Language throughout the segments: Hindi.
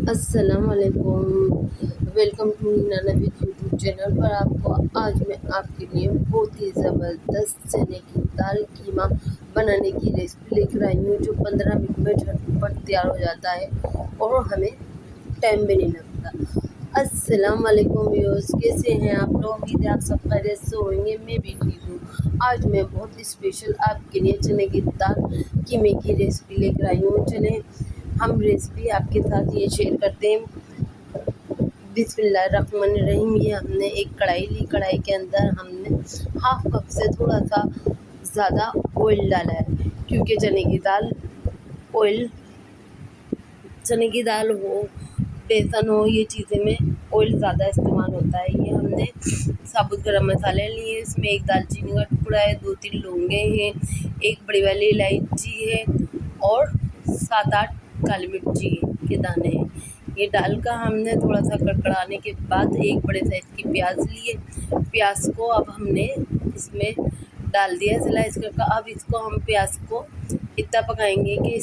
अस्सलाम वालेकुम। Welcome to Hina Naveed YouTube channel पर। आपको आज मैं आपके लिए बहुत ही ज़बरदस्त चने की दाल कीमा बनाने की रेसिपी लेकर आई हूँ, जो 15 मिनट में झटपट तैयार हो जाता है और हमें टाइम भी नहीं लगता। अस्सलाम वालेकुम व्यूअर्स, कैसे हैं आप लोग? उम्मीद है आप सब खैरियत से होंगे। मैं भी ठीक हूँ। आज मैं बहुत स्पेशल आपके लिए चने की दाल कीमे की रेसिपी लेकर आई हूँ। चले हम रेसिपी आपके साथ ये शेयर करते हैं। बिस्मिल्लाहिर्रहमानिर्रहीम। ये हमने एक कढ़ाई ली। कढ़ाई के अंदर हमने हाफ कप से थोड़ा सा ज़्यादा ऑयल डाला है, क्योंकि चने की दाल हो, बेसन हो, ये चीज़ें में ऑयल ज़्यादा इस्तेमाल होता है। ये हमने साबुत गरम मसाले लिए। इसमें एक दालचीनी का टुकड़ा है, 2-3 लौंगे हैं, एक बड़ी वाली इलायची है और 7-8 काली मिर्ची के दाने हैं। ये डाल कर हमने थोड़ा सा कड़कड़ाने के बाद एक बड़े साइज़ की प्याज लिए। प्याज को अब हमने इसमें डाल दिया स्लाइस करके। अब इसको हम प्याज को इतना पकाएंगे कि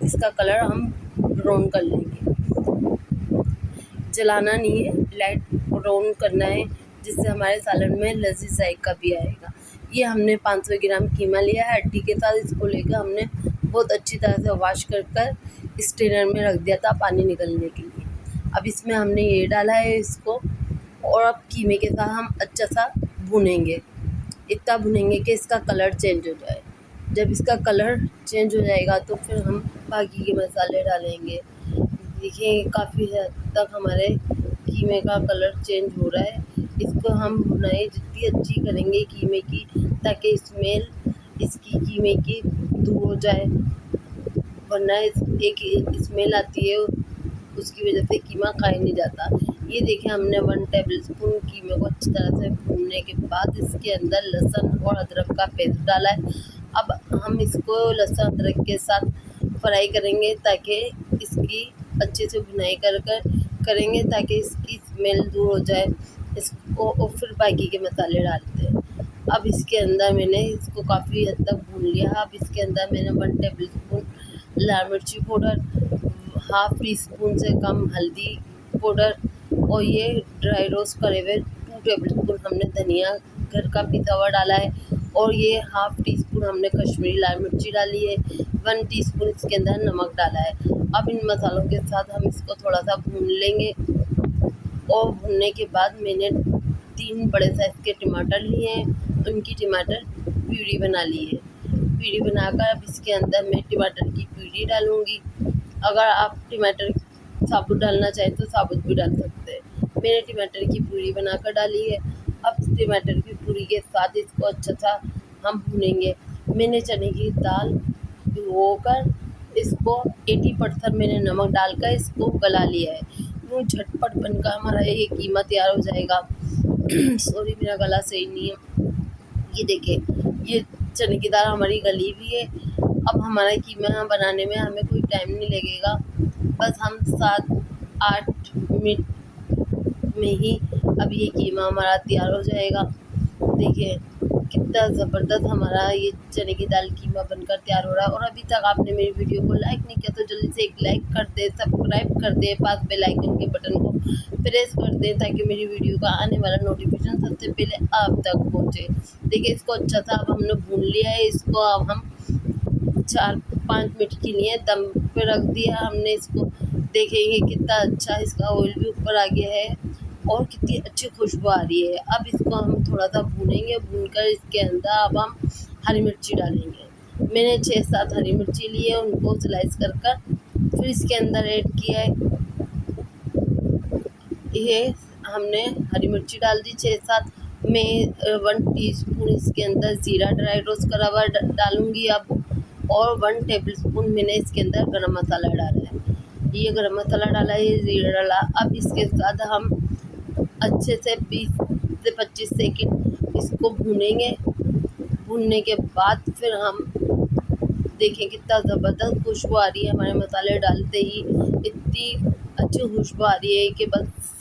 इसका कलर हम ब्राउन कर लेंगे। जलाना नहीं है, लाइट ब्राउन करना है, जिससे हमारे सालन में लजीज जायका भी आएगा। ये हमने 500 ग्राम कीमा लिया है हड्डी के साथ। इसको लेकर हमने बहुत अच्छी तरह से वॉश कर स्ट्रेनर में रख दिया था पानी निकलने के लिए। अब इसमें हमने ये डाला है इसको, और अब कीमे के साथ हम अच्छा सा भूनेंगे। इतना भुनेंगे कि इसका कलर चेंज हो जाए। जब इसका कलर चेंज हो जाएगा तो फिर हम बाकी के मसाले डालेंगे। देखिए काफ़ी हद तक हमारे कीमे का कलर चेंज हो रहा है। इसको हम भुनाई जितनी अच्छी करेंगे कीमे की, ताकि स्मेल इसकी कीमे की दूर हो जाए, वरना एक स्मेल आती है, उसकी वजह से कीमा खाया नहीं जाता। ये देखिए हमने 1 टेबलस्पून कीमे को अच्छी तरह से भूनने के बाद इसके अंदर लहसुन और अदरक का पेस्ट डाला है। अब हम इसको लहसुन अदरक के साथ फ्राई करेंगे, ताकि इसकी अच्छे से भुनाई करेंगे, ताकि इसकी स्मेल दूर हो जाए। इसको और फिर बाकी के मसाले डालते हैं। अब इसके अंदर मैंने इसको काफ़ी हद तक भून लिया। अब इसके अंदर मैंने 1 टेबलस्पून लाल मिर्ची पाउडर, हाफ टी स्पून से कम हल्दी पाउडर, और ये ड्राई रोस्ट करे हुए 2 टेबलस्पून हमने धनिया घर का पिसा हुआ डाला है, और ये हाफ टी स्पून हमने कश्मीरी लाल मिर्ची डाली है। 1 टीस्पून इसके अंदर नमक डाला है। अब इन मसालों के साथ हम इसको थोड़ा सा भून लेंगे, और भूनने के बाद मैंने 3 बड़े साइज़ के टमाटर लिए हैं, उनकी टमाटर प्यूरी बना ली है। प्यूरी बनाकर अब इसके अंदर मैं टमाटर की प्यूरी डालूँगी। अगर आप टमाटर साबुत डालना चाहें तो साबुत भी डाल सकते हैं। मैंने टमाटर की प्यूरी बनाकर डाली है। अब टमाटर की प्यूरी के साथ इसको अच्छा सा हम भूनेंगे। मैंने चने की दाल भिगोकर इसको 80% मैंने नमक डालकर इसको गला लिया है। यूँ झटपट बनकर हमारा ये कीमा तैयार हो जाएगा। सॉरी, मेरा गला सही नहीं है। ये देखिए, ये चने की दाल हमारी गली भी है। अब हमारा कीमा बनाने में हमें कोई टाइम नहीं लगेगा, बस हम 7-8 मिनट में ही अब ये कीमा हमारा तैयार हो जाएगा। देखिए कितना ज़बरदस्त हमारा ये चने की दाल कीमा बनकर तैयार हो रहा है। और अभी तक आपने मेरी वीडियो को लाइक नहीं किया तो जल्दी से एक लाइक कर दे, सब्सक्राइब कर दे, पास बेल आइकन के बटन को प्रेस कर दे, ताकि मेरी वीडियो का आने वाला नोटिफिकेशन सबसे पहले आप तक पहुँचे। देखिए इसको अच्छा सा अब हमने भून लिया है। इसको अब हम 4-5 मिनट के लिए दम पे रख दिया हमने इसको। देखेंगे कितना अच्छा इसका ऑयल भी ऊपर आ गया है और कितनी अच्छी खुशबू आ रही है। अब इसको हम थोड़ा सा भूनेंगे। भूनकर इसके अंदर अब हम हरी मिर्ची डालेंगे। मैंने 6-7 हरी मिर्ची ली है, उनको स्लाइस कर फिर इसके अंदर ऐड किया है। ये हमने हरी मिर्ची डाल दी 6-7। मैं 1 टीस्पून इसके अंदर ज़ीरा ड्राई रोस्ट करा हुआ डालूँगी अब, और 1 टेबलस्पून मैंने इसके अंदर गरम मसाला डाला है। ये गरम मसाला डाला है, ये ज़ीरा डाला। अब इसके साथ हम अच्छे से 20 से 25 सेकंड इसको भूनेंगे। भूनने के बाद फिर हम देखें कितना ज़बरदस्त खुशबू आ रही है। हमारे मसाले डालते ही इतनी अच्छी खुशबू आ रही है कि बस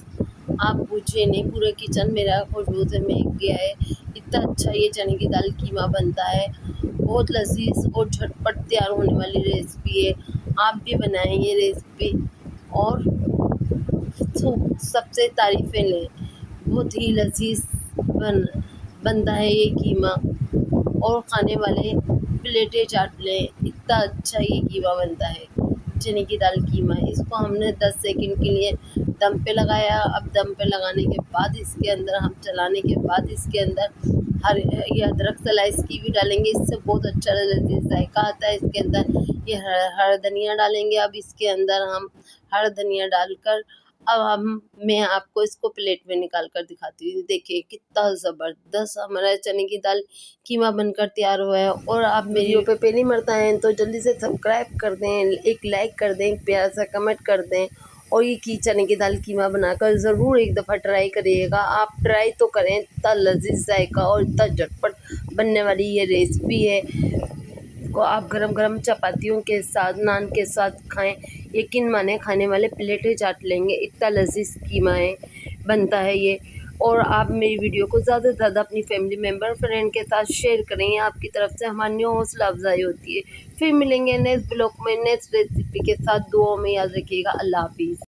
आप पूछिए नहीं, पूरा किचन मेरा खुशबू से महक गया है। इतना अच्छा ये चने की दाल कीमा बनता है। बहुत लजीज और झटपट तैयार होने वाली रेसिपी है। आप भी बनाएं ये रेसिपी और सबसे तारीफ़ें लें। बहुत ही लज़ीज़ बनता है ये कीमा, और खाने वाले प्लेटें चाट लें, इतना अच्छा ये कीमा बनता है, चने की दाल कीमा। इसको हमने 10 सेकंड के लिए दम पे लगाया। अब दम पे लगाने के बाद इसके अंदर हम चलाने के बाद इसके अंदर ये अदरक स्लाइस की भी डालेंगे, इससे बहुत अच्छा लज़ीज़ जायका आता है इसके अंदर। ये हरा धनिया डालेंगे। अब इसके अंदर हम हरा धनिया डालकर मैं आपको इसको प्लेट में निकाल कर दिखाती हूँ। देखिए कितना ज़बरदस्त हमारा चने की दाल कीमा बनकर तैयार हुआ है। और आप मेरी वीडियो पे पहली मरता हैं तो जल्दी से सब्सक्राइब कर दें, एक लाइक कर दें, एक प्यारा सा कमेंट कर दें, और ये चने की दाल कीमा बनाकर ज़रूर एक दफ़ा ट्राई करिएगा। आप ट्राई तो करें, इतना लज़ीज़ जायका और इतना झटपट बनने वाली ये रेसिपी है। को आप गरम-गरम चपातियों के साथ, नान के साथ खाएं, यकीन माने खाने वाले प्लेटें चाट लेंगे, इतना लज़ीज़ कीमा है बनता है ये। और आप मेरी वीडियो को ज़्यादा से ज़्यादा अपनी फैमिली मेम्बर, फ्रेंड के साथ शेयर करें, आपकी तरफ से हमारी न्यू हौसला अफ़ज़ाई होती है। फिर मिलेंगे नेक्स्ट ब्लॉग में नेक्स्ट रेसिपी के साथ। दुआओं में याद रखिएगा। अल्लाह हाफ़िज़।